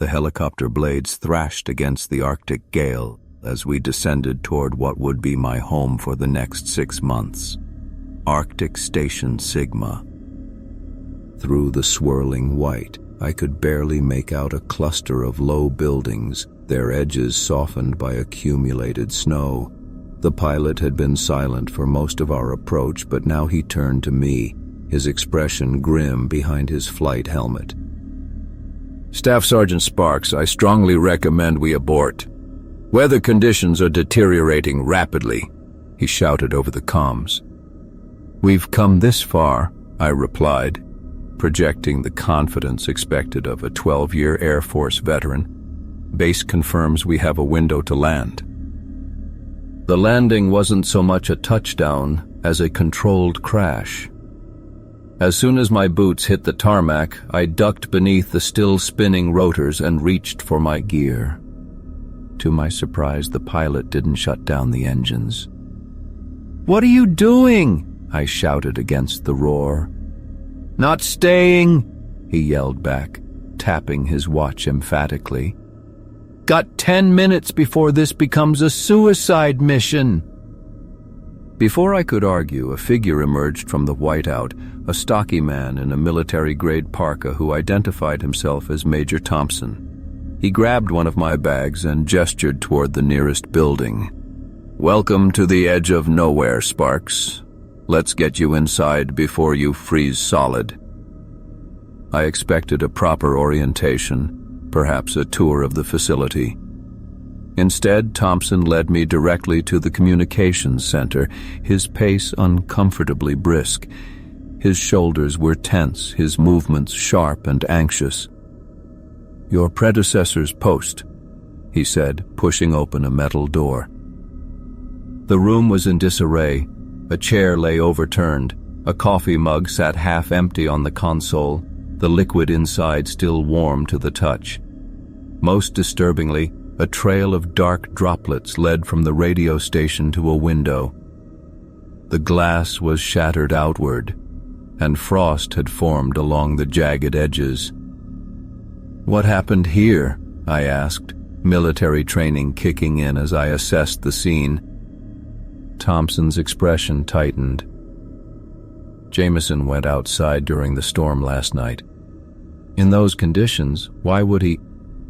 The helicopter blades thrashed against the Arctic gale as we descended toward what would be my home for the next 6 months. Arctic Station Sigma. Through the swirling white, I could barely make out a cluster of low buildings, their edges softened by accumulated snow. The pilot had been silent for most of our approach, but now he turned to me, his expression grim behind his flight helmet. Staff Sergeant Sparks, I strongly recommend we abort. Weather conditions are deteriorating rapidly, he shouted over the comms. We've come this far, I replied, projecting the confidence expected of a 12-year Air Force veteran. Base confirms we have a window to land. The landing wasn't so much a touchdown as a controlled crash. As soon as my boots hit the tarmac, I ducked beneath the still spinning rotors and reached for my gear. To my surprise, the pilot didn't shut down the engines. "What are you doing?" I shouted against the roar. "Not staying," he yelled back, tapping his watch emphatically. "Got 10 minutes before this becomes a suicide mission." Before I could argue, a figure emerged from the whiteout, a stocky man in a military-grade parka who identified himself as Major Thompson. He grabbed one of my bags and gestured toward the nearest building. "Welcome to the edge of nowhere, Sparks. Let's get you inside before you freeze solid." I expected a proper orientation, perhaps a tour of the facility. Instead, Thompson led me directly to the communications center, his pace uncomfortably brisk. His shoulders were tense, his movements sharp and anxious. "Your predecessor's post," he said, pushing open a metal door. The room was in disarray. A chair lay overturned. A coffee mug sat half empty on the console, the liquid inside still warm to the touch. Most disturbingly, a trail of dark droplets led from the radio station to a window. The glass was shattered outward, and frost had formed along the jagged edges. "What happened here?" I asked, military training kicking in as I assessed the scene. Thompson's expression tightened. "Jameson went outside during the storm last night. In those conditions, why would he—"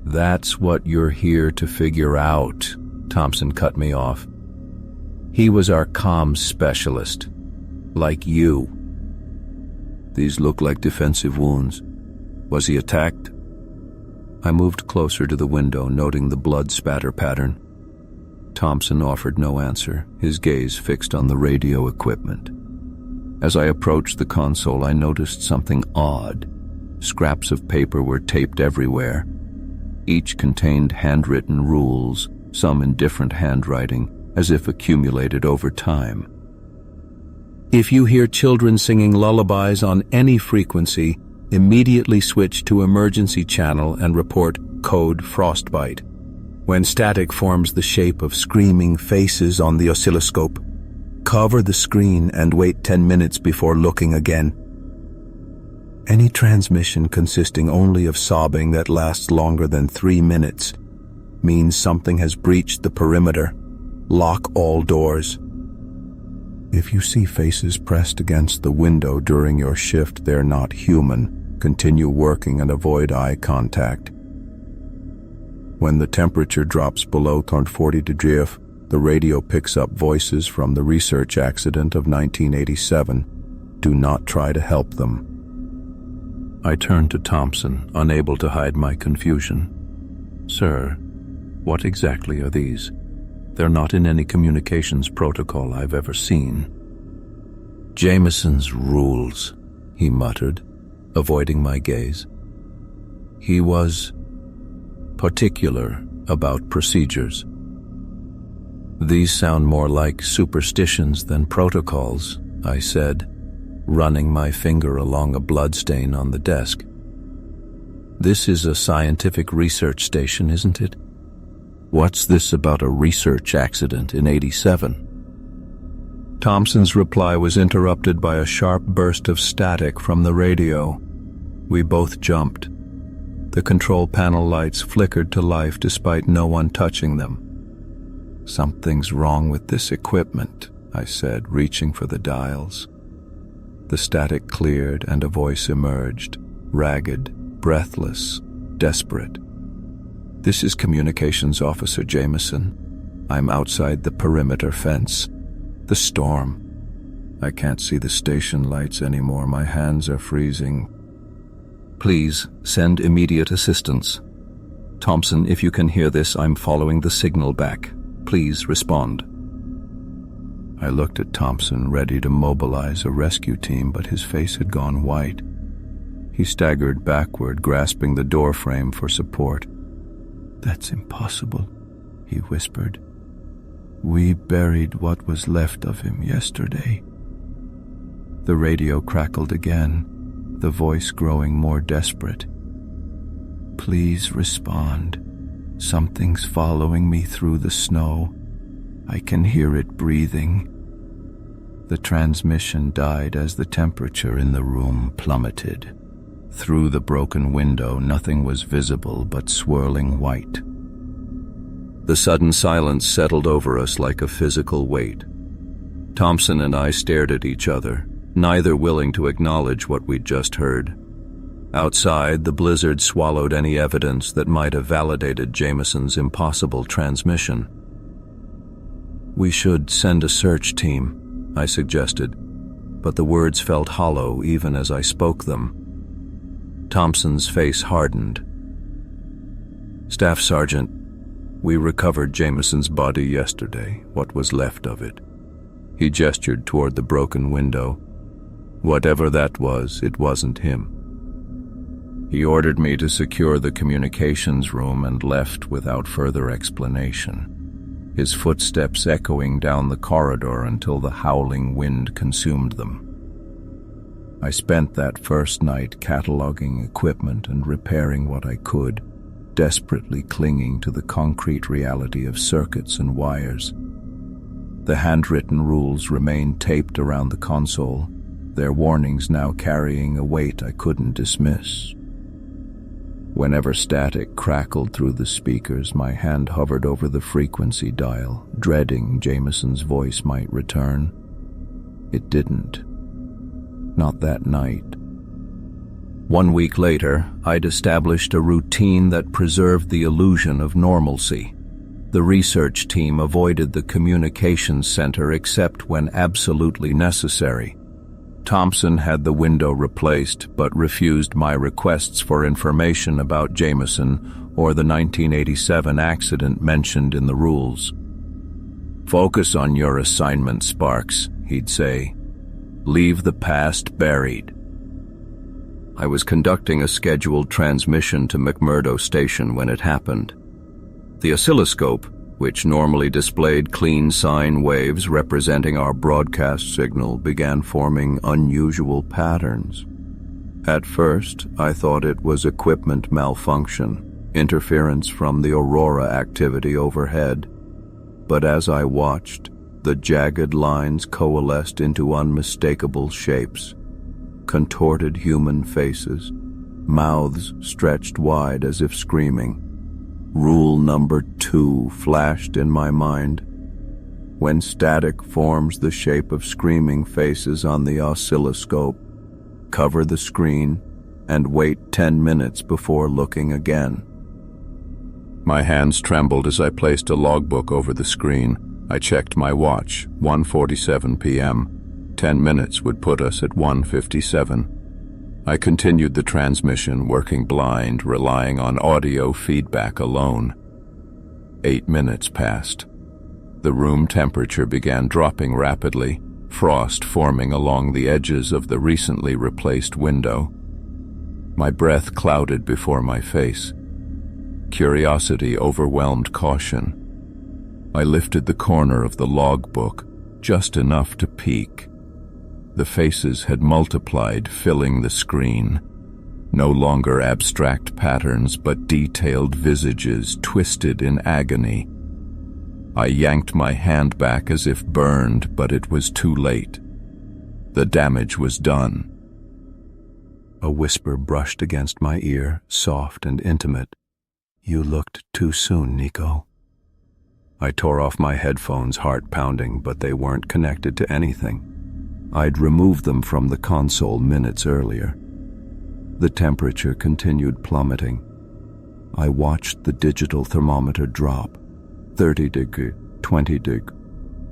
"That's what you're here to figure out," Thompson cut me off. "He was our comms specialist, like you." "These look like defensive wounds. Was he attacked?" I moved closer to the window, noting the blood spatter pattern. Thompson offered no answer, his gaze fixed on the radio equipment. As I approached the console, I noticed something odd. Scraps of paper were taped everywhere. Each contained handwritten rules, some in different handwriting, as if accumulated over time. "If you hear children singing lullabies on any frequency, immediately switch to emergency channel and report code frostbite. When static forms the shape of screaming faces on the oscilloscope, cover the screen and wait 10 minutes before looking again. Any transmission consisting only of sobbing that lasts longer than 3 minutes means something has breached the perimeter. Lock all doors. If you see faces pressed against the window during your shift, they're not human. Continue working and avoid eye contact. When the temperature drops below 40 degrees, the radio picks up voices from the research accident of 1987. Do not try to help them." I turned to Thompson, unable to hide my confusion. "Sir, what exactly are these? They're not in any communications protocol I've ever seen." "Jameson's rules," he muttered, avoiding my gaze. He was particular about procedures. "These sound more like superstitions than protocols," I said, running my finger along a bloodstain on the desk. "This is a scientific research station, isn't it? What's this about a research accident in '87? Thompson's reply was interrupted by a sharp burst of static from the radio. We both jumped. The control panel lights flickered to life despite no one touching them. "Something's wrong with this equipment," I said, reaching for the dials. The static cleared and a voice emerged, ragged, breathless, desperate. "This is Communications Officer Jameson. I'm outside the perimeter fence. The storm. I can't see the station lights anymore. My hands are freezing. Please send immediate assistance. Thompson, if you can hear this, I'm following the signal back. Please respond." I looked at Thompson, ready to mobilize a rescue team, but his face had gone white. He staggered backward, grasping the doorframe for support. "That's impossible," he whispered. "We buried what was left of him yesterday." The radio crackled again, the voice growing more desperate. "Please respond. Something's following me through the snow. I can hear it breathing." The transmission died as the temperature in the room plummeted. Through the broken window, nothing was visible but swirling white. The sudden silence settled over us like a physical weight. Thompson and I stared at each other, neither willing to acknowledge what we'd just heard. Outside, the blizzard swallowed any evidence that might have validated Jameson's impossible transmission. "We should send a search team," I suggested, but the words felt hollow even as I spoke them. Thompson's face hardened. "Staff Sergeant, we recovered Jameson's body yesterday, what was left of it." He gestured toward the broken window. "Whatever that was, it wasn't him." He ordered me to secure the communications room and left without further explanation, his footsteps echoing down the corridor until the howling wind consumed them. I spent that first night cataloging equipment and repairing what I could, desperately clinging to the concrete reality of circuits and wires. The handwritten rules remained taped around the console, their warnings now carrying a weight I couldn't dismiss. Whenever static crackled through the speakers, my hand hovered over the frequency dial, dreading Jameson's voice might return. It didn't. Not that night. 1 week later, I'd established a routine that preserved the illusion of normalcy. The research team avoided the communications center except when absolutely necessary. Thompson had the window replaced but refused my requests for information about Jameson or the 1987 accident mentioned in the rules. "Focus on your assignment, Sparks," he'd say. "Leave the past buried." I was conducting a scheduled transmission to McMurdo Station when it happened. The oscilloscope, which normally displayed clean sine waves representing our broadcast signal, began forming unusual patterns. At first, I thought it was equipment malfunction, interference from the aurora activity overhead. But as I watched, the jagged lines coalesced into unmistakable shapes, contorted human faces, mouths stretched wide as if screaming. Rule number 2 flashed in my mind. When static forms the shape of screaming faces on the oscilloscope, cover the screen and wait 10 minutes before looking again. My hands trembled as I placed a logbook over the screen. I checked my watch, 1:47 p.m. 10 minutes would put us at 1:57. I continued the transmission, working blind, relying on audio feedback alone. 8 minutes passed. The room temperature began dropping rapidly, frost forming along the edges of the recently replaced window. My breath clouded before my face. Curiosity overwhelmed caution. I lifted the corner of the logbook, just enough to peek. The faces had multiplied, filling the screen. No longer abstract patterns, but detailed visages twisted in agony. I yanked my hand back as if burned, but it was too late. The damage was done. A whisper brushed against my ear, soft and intimate. "You looked too soon, Nico." I tore off my headphones, heart pounding, but they weren't connected to anything. I'd removed them from the console minutes earlier. The temperature continued plummeting. I watched the digital thermometer drop, 30 degree, 20 degree,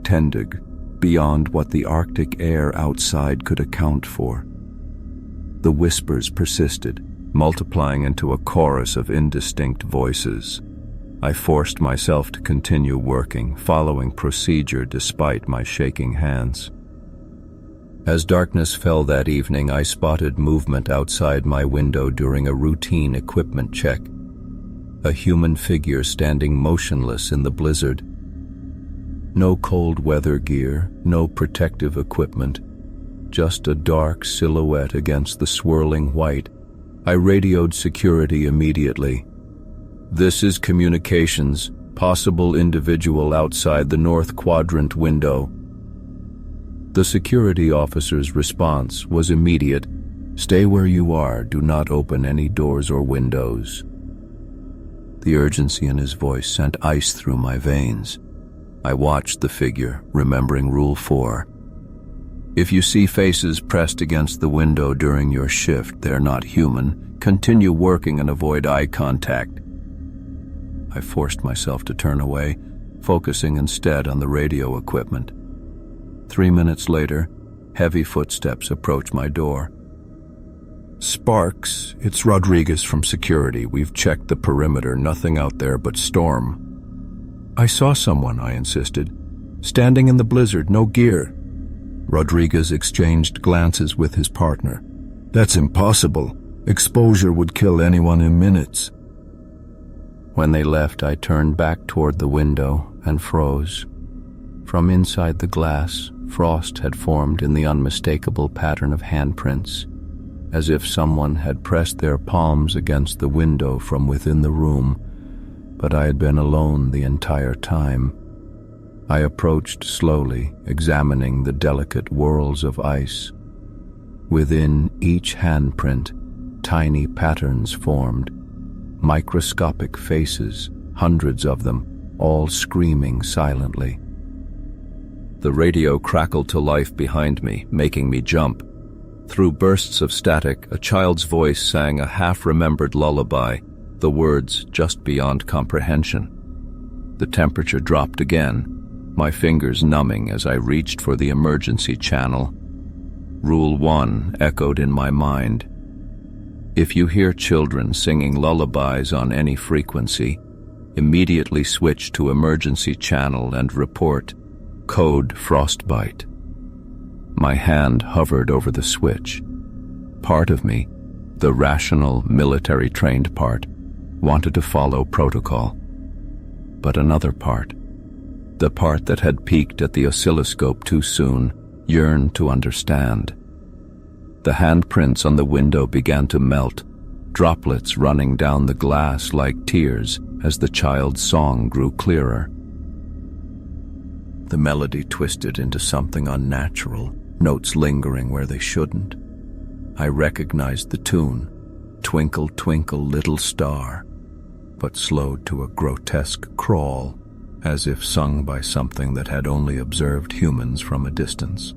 10 degree, beyond what the Arctic air outside could account for. The whispers persisted, multiplying into a chorus of indistinct voices. I forced myself to continue working, following procedure despite my shaking hands. As darkness fell that evening, I spotted movement outside my window during a routine equipment check. A human figure standing motionless in the blizzard. No cold weather gear, no protective equipment, just a dark silhouette against the swirling white. I radioed security immediately. "This is communications, possible individual outside the north quadrant window." The security officer's response was immediate. "Stay where you are, do not open any doors or windows." The urgency in his voice sent ice through my veins. I watched the figure, remembering Rule 4. If you see faces pressed against the window during your shift, they're not human. Continue working and avoid eye contact. I forced myself to turn away, focusing instead on the radio equipment. 3 minutes later, heavy footsteps approached my door. "Sparks, it's Rodriguez from security. We've checked the perimeter, nothing out there but storm." "I saw someone," I insisted. "Standing in the blizzard, no gear." Rodriguez exchanged glances with his partner. "That's impossible. Exposure would kill anyone in minutes." When they left, I turned back toward the window and froze. From inside the glass, frost had formed in the unmistakable pattern of handprints, as if someone had pressed their palms against the window from within the room, but I had been alone the entire time. I approached slowly, examining the delicate whorls of ice. Within each handprint, tiny patterns formed, microscopic faces, hundreds of them, all screaming silently. The radio crackled to life behind me, making me jump. Through bursts of static, a child's voice sang a half-remembered lullaby, the words just beyond comprehension. The temperature dropped again, my fingers numbing as I reached for the emergency channel. Rule 1 echoed in my mind. If you hear children singing lullabies on any frequency, immediately switch to emergency channel and report. Code frostbite. My hand hovered over the switch. Part of me, the rational, military-trained part, wanted to follow protocol. But another part, the part that had peeked at the oscilloscope too soon, yearned to understand. The handprints on the window began to melt, droplets running down the glass like tears as the child's song grew clearer. The melody twisted into something unnatural, notes lingering where they shouldn't. I recognized the tune, "Twinkle, Twinkle, Little Star," but slowed to a grotesque crawl, as if sung by something that had only observed humans from a distance.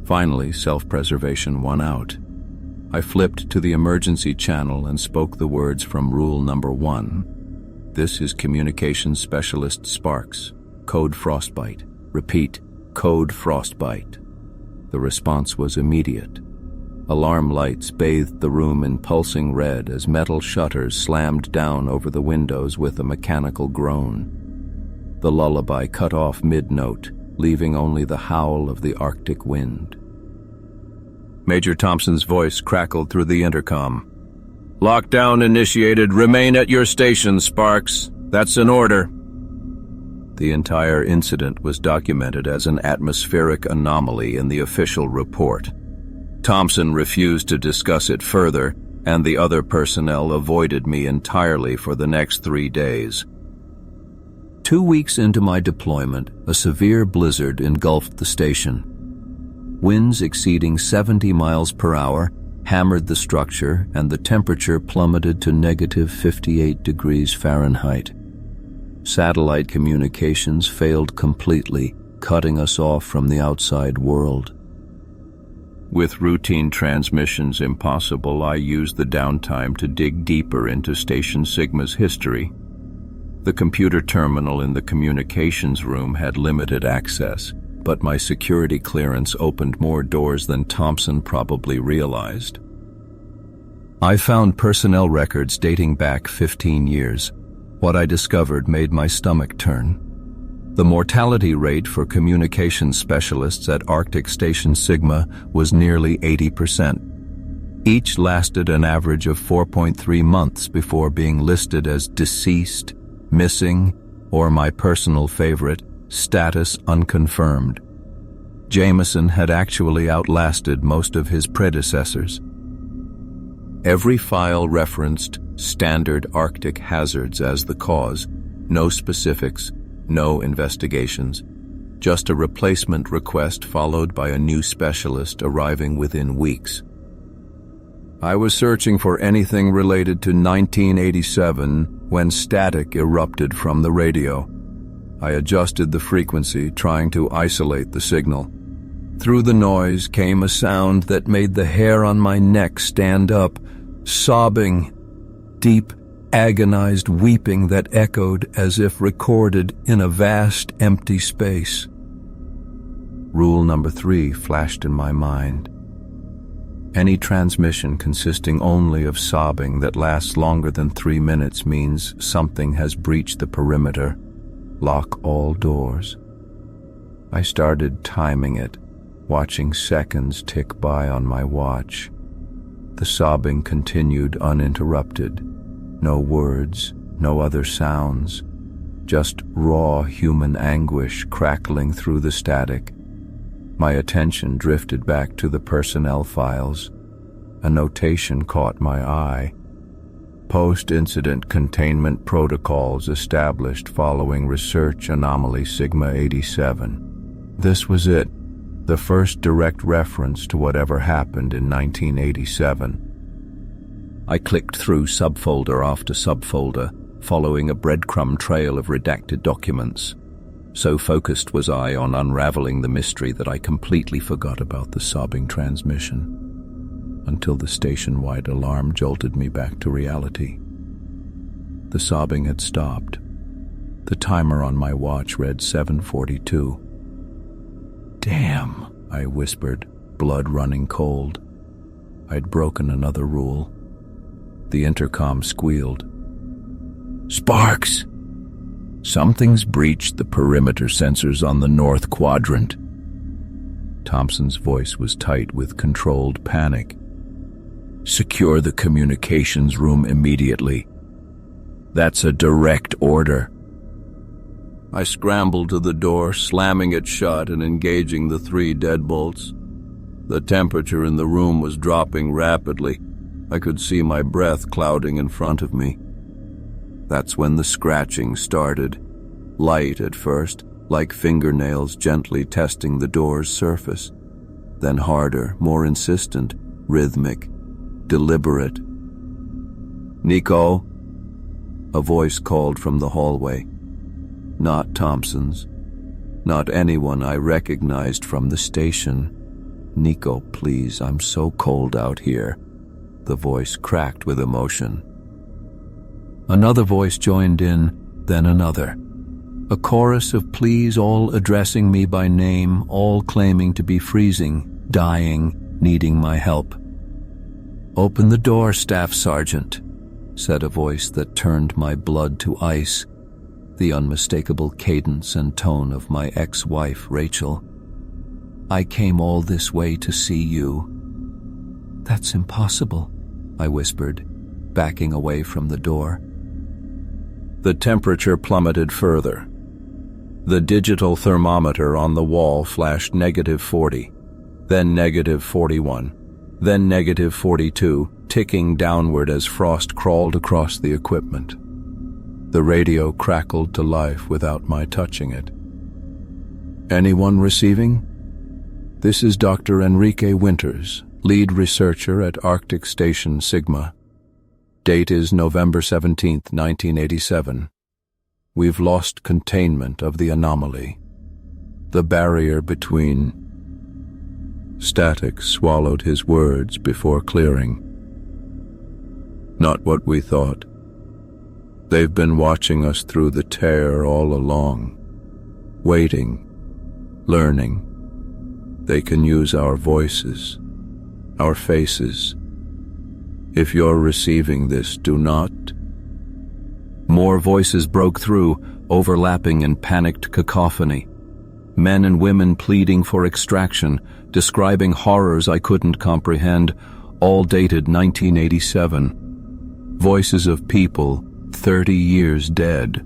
Finally, self-preservation won out. I flipped to the emergency channel and spoke the words from Rule Number 1. "This is Communications Specialist Sparks. Code Frostbite. Repeat, Code Frostbite." The response was immediate. Alarm lights bathed the room in pulsing red as metal shutters slammed down over the windows with a mechanical groan. The lullaby cut off mid-note, leaving only the howl of the Arctic wind. Major Thompson's voice crackled through the intercom. "Lockdown initiated. Remain at your station, Sparks. That's an order." The entire incident was documented as an atmospheric anomaly in the official report. Thompson refused to discuss it further, and the other personnel avoided me entirely for the next 3 days. 2 weeks into my deployment, a severe blizzard engulfed the station. Winds exceeding 70 miles per hour, hammered the structure, and the temperature plummeted to negative 58 degrees Fahrenheit. Satellite communications failed completely, cutting us off from the outside world. With routine transmissions impossible, I used the downtime to dig deeper into Station Sigma's history. The computer terminal in the communications room had limited access, but my security clearance opened more doors than Thompson probably realized. I found personnel records dating back 15 years. What I discovered made my stomach turn. The mortality rate for communications specialists at Arctic Station Sigma was nearly 80%. Each lasted an average of 4.3 months before being listed as deceased, missing, or my personal favorite, status unconfirmed. Jameson had actually outlasted most of his predecessors. Every file referenced standard Arctic hazards as the cause, no specifics, no investigations, just a replacement request followed by a new specialist arriving within weeks. I was searching for anything related to 1987 when static erupted from the radio. I adjusted the frequency, trying to isolate the signal. Through the noise came a sound that made the hair on my neck stand up, sobbing, deep, agonized weeping that echoed as if recorded in a vast, empty space. Rule number 3 flashed in my mind. Any transmission consisting only of sobbing that lasts longer than 3 minutes means something has breached the perimeter. Lock all doors. I started timing it, watching seconds tick by on my watch. The sobbing continued uninterrupted. No words, no other sounds, just raw human anguish crackling through the static. My attention drifted back to the personnel files. A notation caught my eye. Post-incident containment protocols established following Research Anomaly Sigma 87. This was it, the first direct reference to whatever happened in 1987. I clicked through subfolder after subfolder, following a breadcrumb trail of redacted documents. So focused was I on unraveling the mystery that I completely forgot about the sobbing transmission, until the station-wide alarm jolted me back to reality. The sobbing had stopped. The timer on my watch read 7:42. "Damn," I whispered, blood running cold. I'd broken another rule. The intercom squealed. "Sparks! Something's breached the perimeter sensors on the north quadrant." Thompson's voice was tight with controlled panic. "Secure the communications room immediately. That's a direct order." I scrambled to the door, slamming it shut and engaging the 3 deadbolts. The temperature in the room was dropping rapidly. I could see my breath clouding in front of me. That's when the scratching started. Light at first, like fingernails gently testing the door's surface. Then harder, more insistent, rhythmic, deliberate. "Nico?" A voice called from the hallway. Not Thompson's. Not anyone I recognized from the station. "Nico, please, I'm so cold out here." The voice cracked with emotion. Another voice joined in, then another. A chorus of pleas, all addressing me by name, all claiming to be freezing, dying, needing my help. "Open the door, Staff Sergeant," said a voice that turned my blood to ice, the unmistakable cadence and tone of my ex-wife, Rachel. "I came all this way to see you." "That's impossible," I whispered, backing away from the door. The temperature plummeted further. The digital thermometer on the wall flashed -40, then -41, then -42, ticking downward as frost crawled across the equipment. The radio crackled to life without my touching it. "Anyone receiving? This is Dr. Enrique Winters. lead researcher at Arctic Station Sigma. Date is November 17th, 1987. We've lost containment of the anomaly. The barrier between... Static swallowed his words before clearing. Not what we thought. They've been watching us through the tear all along. Waiting. Learning. They can use our voices. Our faces. If you're receiving this, do not... More voices broke through, overlapping in panicked cacophony. Men and women pleading for extraction, describing horrors I couldn't comprehend, all dated 1987. Voices of people 30 years dead.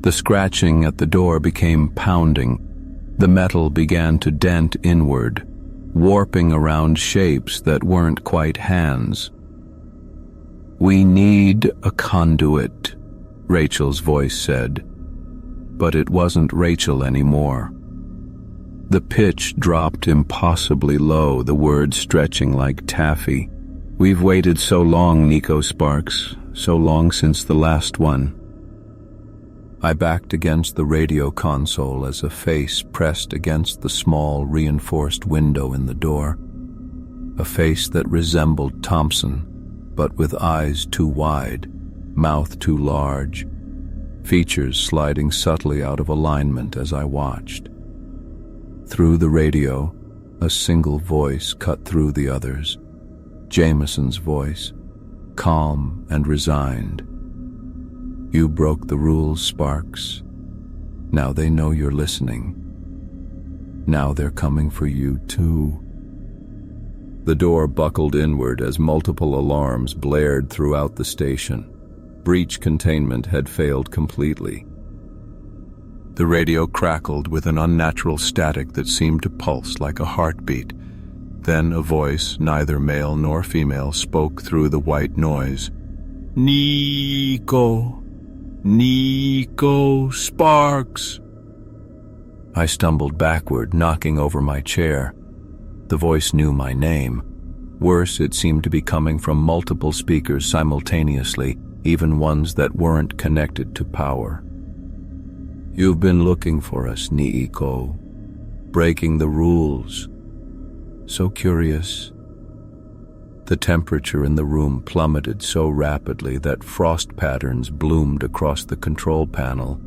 The scratching at the door became pounding. The metal began to dent inward, warping around shapes that weren't quite hands. "We need a conduit," Rachel's voice said. But it wasn't Rachel anymore. The pitch dropped impossibly low, the words stretching like taffy. "We've waited so long, Nico Sparks, so long since the last one." I backed against the radio console as a face pressed against the small, reinforced window in the door. A face that resembled Thompson, but with eyes too wide, mouth too large, features sliding subtly out of alignment as I watched. Through the radio, a single voice cut through the others. Jameson's voice, calm and resigned. "You broke the rules, Sparks. Now they know you're listening. Now they're coming for you too." The door buckled inward as multiple alarms blared throughout the station. Breach containment had failed completely. The radio crackled with an unnatural static that seemed to pulse like a heartbeat. Then a voice, neither male nor female, spoke through the white noise. "Nico! Nico Sparks!" I stumbled backward, knocking over my chair. The voice knew my name. Worse, it seemed to be coming from multiple speakers simultaneously, even ones that weren't connected to power. "You've been looking for us, Nico. Breaking the rules. So curious." The temperature in the room plummeted so rapidly that frost patterns bloomed across the control panel.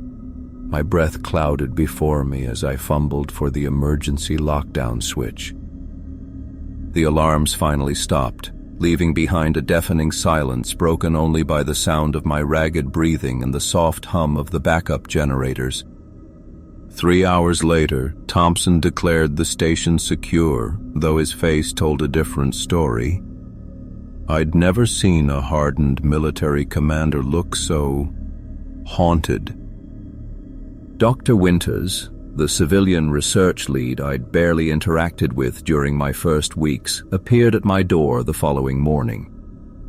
My breath clouded before me as I fumbled for the emergency lockdown switch. The alarms finally stopped, leaving behind a deafening silence broken only by the sound of my ragged breathing and the soft hum of the backup generators. 3 hours later, Thompson declared the station secure, though his face told a different story. I'd never seen a hardened military commander look so haunted. Dr. Winters, the civilian research lead I'd barely interacted with during my first weeks, appeared at my door the following morning.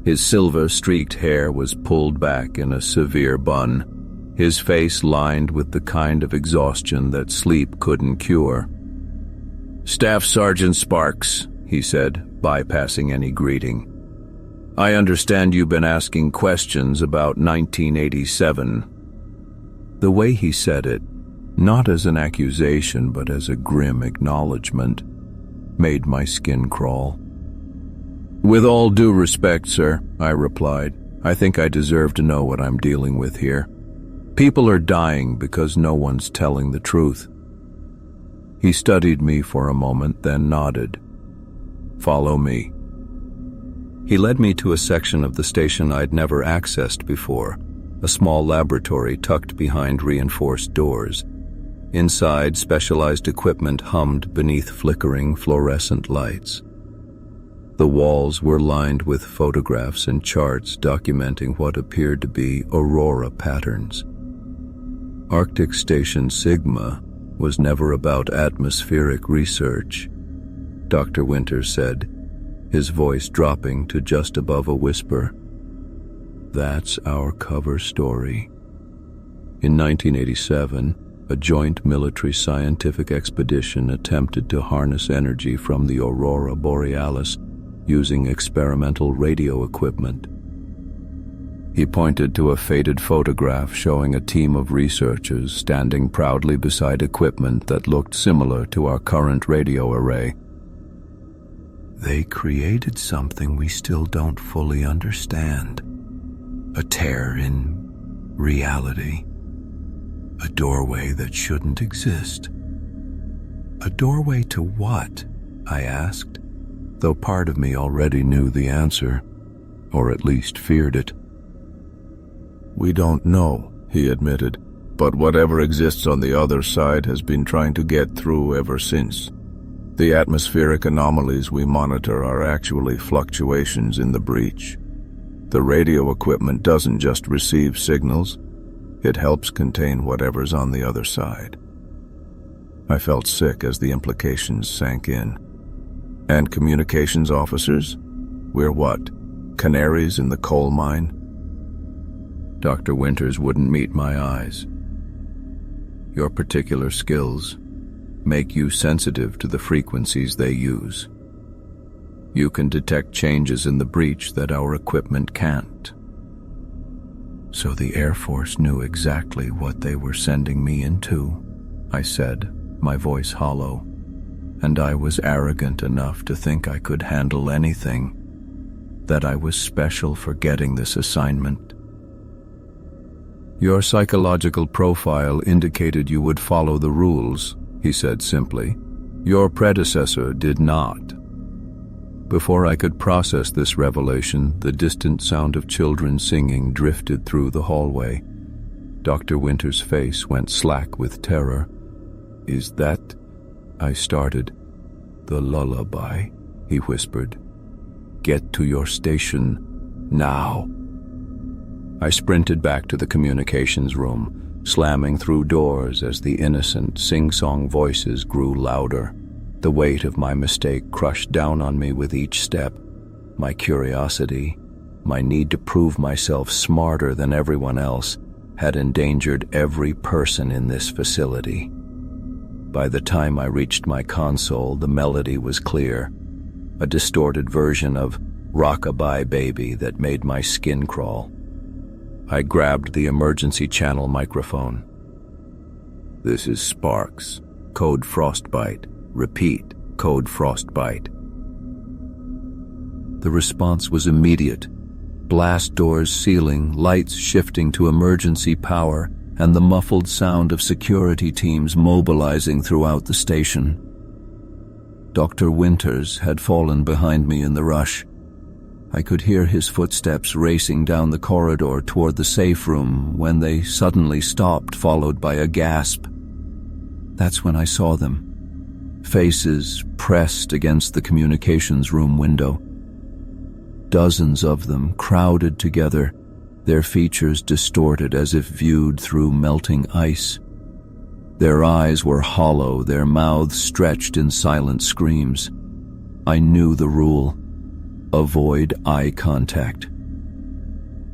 His silver-streaked hair was pulled back in a severe bun, his face lined with the kind of exhaustion that sleep couldn't cure. "Staff Sergeant Sparks," he said, bypassing any greeting. "I understand you've been asking questions about 1987. The way he said it, not as an accusation but as a grim acknowledgement, made my skin crawl. "With all due respect, sir," I replied, "I think I deserve to know what I'm dealing with here. People are dying because no one's telling the truth." He studied me for a moment, then nodded. "Follow me." He led me to a section of the station I'd never accessed before, a small laboratory tucked behind reinforced doors. Inside, specialized equipment hummed beneath flickering fluorescent lights. The walls were lined with photographs and charts documenting what appeared to be aurora patterns. Arctic Station Sigma was never about atmospheric research, Dr. Winters said, his voice dropping to just above a whisper. "That's our cover story. In 1987, A joint military scientific expedition attempted to harness energy from the aurora borealis using experimental radio equipment. He pointed to a faded photograph showing a team of researchers standing proudly beside equipment that looked similar to our current radio array. They created something we still don't fully understand. A tear in reality. A doorway that shouldn't exist. A doorway to what? I asked, though part of me already knew the answer, or at least feared it. We don't know, he admitted, but whatever exists on the other side has been trying to get through ever since. The atmospheric anomalies we monitor are actually fluctuations in the breach. The radio equipment doesn't just receive signals, it helps contain whatever's on the other side. I felt sick as the implications sank in. And communications officers? We're what, canaries in the coal mine? Dr. Winters wouldn't meet my eyes. Your particular skills make you sensitive to the frequencies they use. You can detect changes in the breach that our equipment can't. So the Air Force knew exactly what they were sending me into, I said, my voice hollow, and I was arrogant enough to think I could handle anything, that I was special for getting this assignment. Your psychological profile indicated you would follow the rules, he said simply. Your predecessor did not. Before I could process this revelation, the distant sound of children singing drifted through the hallway. Dr. Winters' face went slack with terror. Is that, I started. The lullaby, he whispered. Get to your station, now. I sprinted back to the communications room, slamming through doors as the innocent, sing-song voices grew louder. The weight of my mistake crushed down on me with each step. My curiosity, my need to prove myself smarter than everyone else, had endangered every person in this facility. By the time I reached my console, the melody was clear, a distorted version of Rock-a-Bye Baby that made my skin crawl. I grabbed the emergency channel microphone. This is Sparks, code Frostbite. Repeat, code Frostbite. The response was immediate. Blast doors sealing, lights shifting to emergency power, and the muffled sound of security teams mobilizing throughout the station. Dr. Winters had fallen behind me in the rush. I could hear his footsteps racing down the corridor toward the safe room when they suddenly stopped, followed by a gasp. That's when I saw them. Faces pressed against the communications room window. Dozens of them crowded together, their features distorted as if viewed through melting ice. Their eyes were hollow, their mouths stretched in silent screams. I knew the rule: avoid eye contact.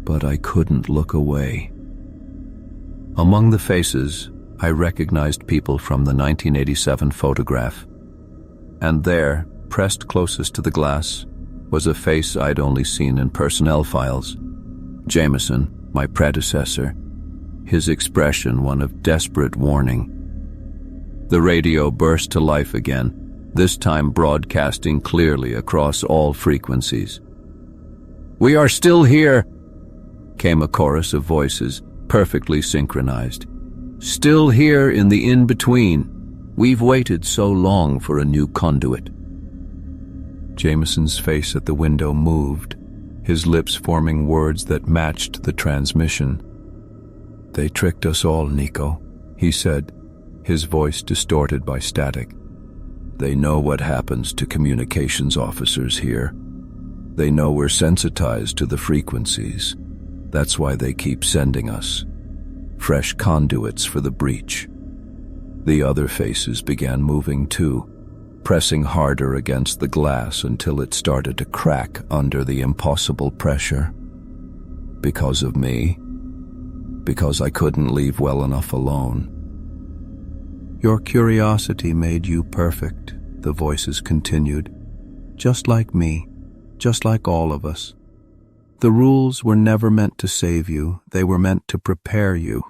But I couldn't look away. Among the faces, I recognized people from the 1987 photograph. And there, pressed closest to the glass, was a face I'd only seen in personnel files. Jameson, my predecessor, his expression one of desperate warning. The radio burst to life again, this time broadcasting clearly across all frequencies. "We are still here," came a chorus of voices, perfectly synchronized. "Still here in the in-between. We've waited so long for a new conduit." Jameson's face at the window moved, his lips forming words that matched the transmission. "They tricked us all, Nico," he said, his voice distorted by static. "They know what happens to communications officers here. They know we're sensitized to the frequencies. That's why they keep sending us fresh conduits for the breach." The other faces began moving too, pressing harder against the glass until it started to crack under the impossible pressure. Because of me. Because I couldn't leave well enough alone. Your curiosity made you perfect, the voices continued. Just like me, just like all of us. The rules were never meant to save you, they were meant to prepare you.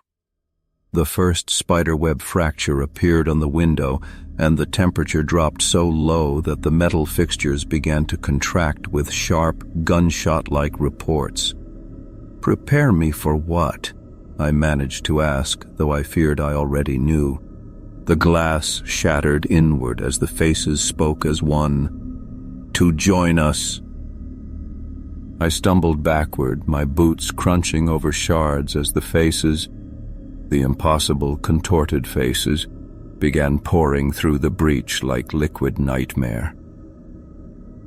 The first spiderweb fracture appeared on the window, and the temperature dropped so low that the metal fixtures began to contract with sharp, gunshot-like reports. Prepare me for what? I managed to ask, though I feared I already knew. The glass shattered inward as the faces spoke as one. To join us. I stumbled backward, my boots crunching over shards as the faces, the impossible contorted faces, began pouring through the breach like liquid nightmare.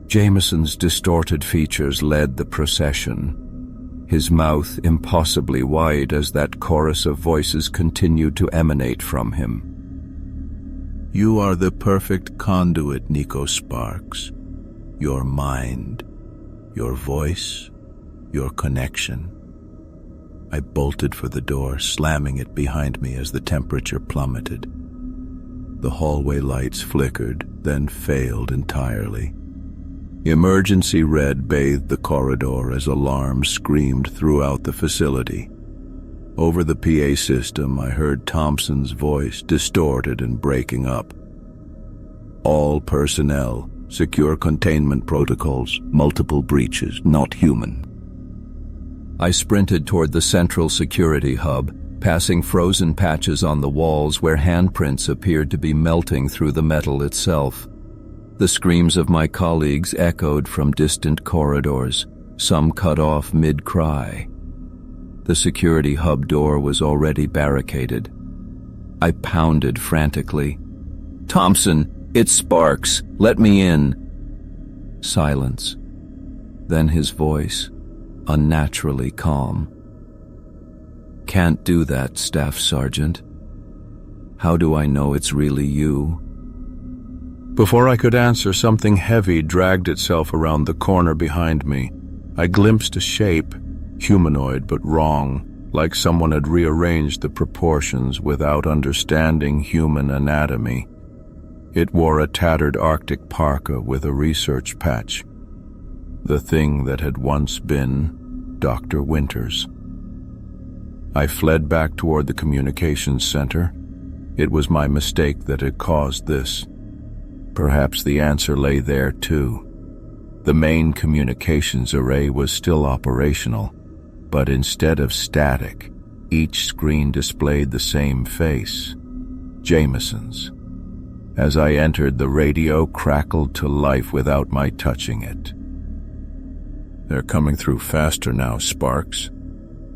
Jameson's distorted features led the procession, his mouth impossibly wide as that chorus of voices continued to emanate from him. You are the perfect conduit, Nico Sparks. Your mind, your voice, your connection. I bolted for the door, slamming it behind me as the temperature plummeted. The hallway lights flickered, then failed entirely. Emergency red bathed the corridor as alarms screamed throughout the facility. Over the PA system, I heard Thompson's voice, distorted and breaking up. All personnel, secure containment protocols, multiple breaches, not human. I sprinted toward the central security hub, passing frozen patches on the walls where handprints appeared to be melting through the metal itself. The screams of my colleagues echoed from distant corridors, some cut off mid-cry. The security hub door was already barricaded. I pounded frantically. Thompson, it's Sparks. Let me in. Silence. Then his voice, unnaturally calm. Can't do that, Staff Sergeant. How do I know it's really you? Before I could answer, something heavy dragged itself around the corner behind me. I glimpsed a shape, humanoid but wrong, like someone had rearranged the proportions without understanding human anatomy. It wore a tattered Arctic parka with a research patch. The thing that had once been Dr. Winters. I fled back toward the communications center. It was my mistake that had caused this. Perhaps the answer lay there too. The main communications array was still operational, but instead of static, each screen displayed the same face, Jameson's. As I entered, the radio crackled to life without my touching it. They're coming through faster now, Sparks.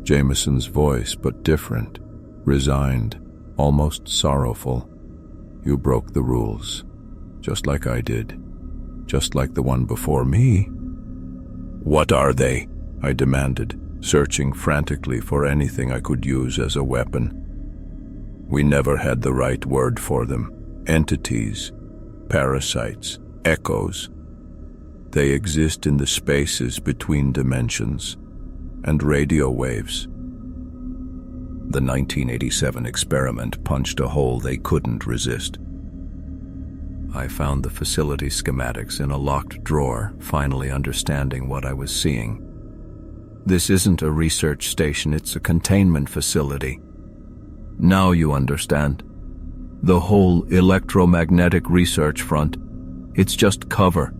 Jameson's voice, but different, resigned, almost sorrowful. You broke the rules, just like I did, just like the one before me. What are they? I demanded, searching frantically for anything I could use as a weapon. We never had the right word for them. Entities, parasites, echoes. They exist in the spaces between dimensions, and radio waves. The 1987 experiment punched a hole they couldn't resist. I found the facility schematics in a locked drawer, finally understanding what I was seeing. This isn't a research station, it's a containment facility. Now you understand. The whole electromagnetic research front, it's just cover.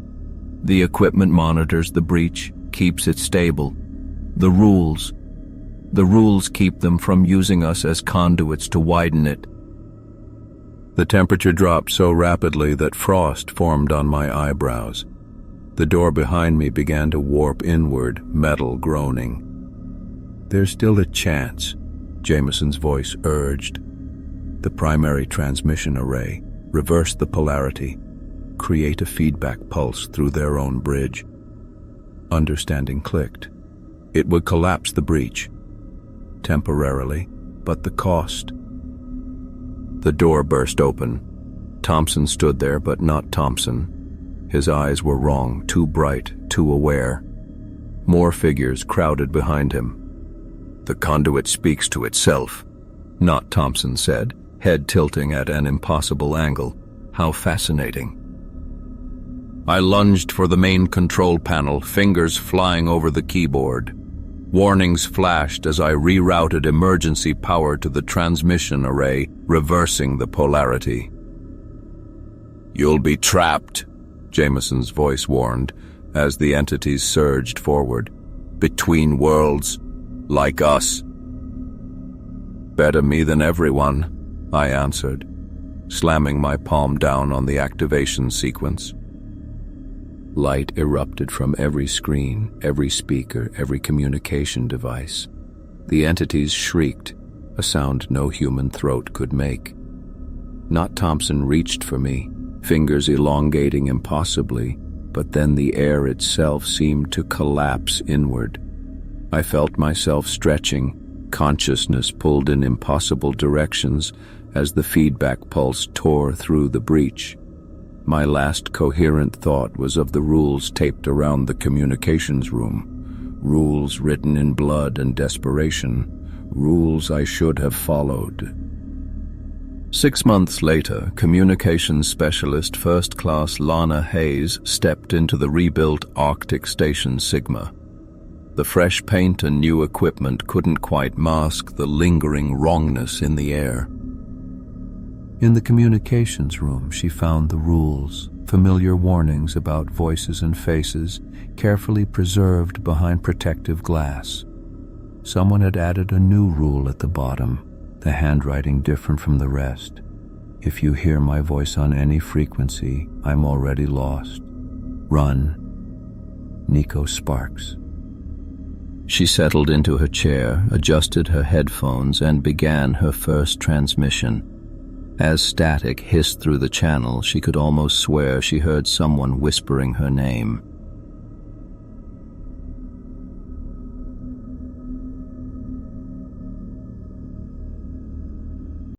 The equipment monitors the breach, keeps it stable. The rules keep them from using us as conduits to widen it. The temperature dropped so rapidly that frost formed on my eyebrows. The door behind me began to warp inward, metal groaning. There's still a chance, Jameson's voice urged. The primary transmission array, reverse the polarity, create a feedback pulse through their own bridge. Understanding clicked. It would collapse the breach. Temporarily, but the cost. The door burst open. Thompson stood there, but not Thompson. His eyes were wrong, too bright, too aware. More figures crowded behind him. The conduit speaks to itself, not Thompson said, head tilting at an impossible angle. How fascinating. I lunged for the main control panel, fingers flying over the keyboard. Warnings flashed as I rerouted emergency power to the transmission array, reversing the polarity. "You'll be trapped," Jameson's voice warned, as the entities surged forward. "Between worlds, like us." "Better me than everyone," I answered, slamming my palm down on the activation sequence. Light erupted from every screen, every speaker, every communication device. The entities shrieked, a sound no human throat could make. Not Thompson reached for me, fingers elongating impossibly, but then the air itself seemed to collapse inward. I felt myself stretching, consciousness pulled in impossible directions as the feedback pulse tore through the breach. My last coherent thought was of the rules taped around the communications room, rules written in blood and desperation, rules I should have followed. 6 months later, communications specialist First Class Lana Hayes stepped into the rebuilt Arctic Station Sigma. The fresh paint and new equipment couldn't quite mask the lingering wrongness in the air. In the communications room, she found the rules, familiar warnings about voices and faces, carefully preserved behind protective glass. Someone had added a new rule at the bottom, the handwriting different from the rest. "If you hear my voice on any frequency, I'm already lost. Run. Nico Sparks." She settled into her chair, adjusted her headphones, and began her first transmission. As static hissed through the channel, she could almost swear she heard someone whispering her name.